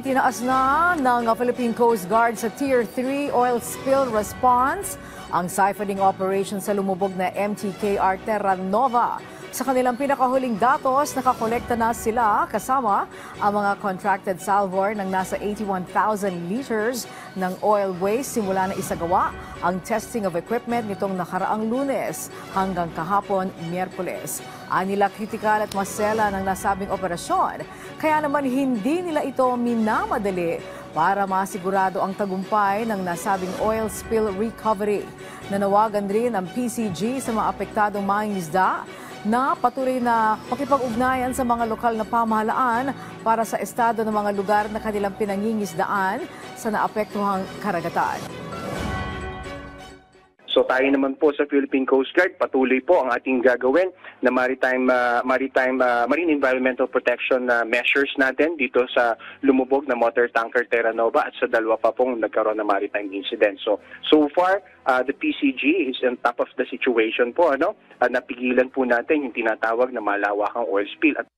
Itinaas na ng Philippine Coast Guard sa Tier 3 oil spill response ang siphoning operation sa lumubog na MTKR Terra Nova. Sa kanilang pinakahuling datos, nakakolekta na sila kasama ang mga contracted salvor ng nasa 81,000 liters ng oil waste simula na isagawa ang testing of equipment nitong nakaraang Lunes hanggang kahapon Miyerkules. Anila kritikal at masela ng nasabing operasyon, kaya naman hindi nila ito minamadali para masigurado ang tagumpay ng nasabing oil spill recovery. Nanawagan rin ang PCG sa mga apektadong mangingisda na patuloy na makipag-ugnayan sa mga lokal na pamahalaan para sa estado ng mga lugar na kanilang pinangingisdaan sa naapektuhang karagatan. So tayo naman po sa Philippine Coast Guard, patuloy po ang ating gagawin na marine environmental protection measures natin dito sa lumubog na motor tanker Terra Nova at sa dalawa pa pong nagkaroon ng maritime incident. So far, the PCG is on top of the situation po. Napigilan po natin yung tinatawag na malawakang oil spill. At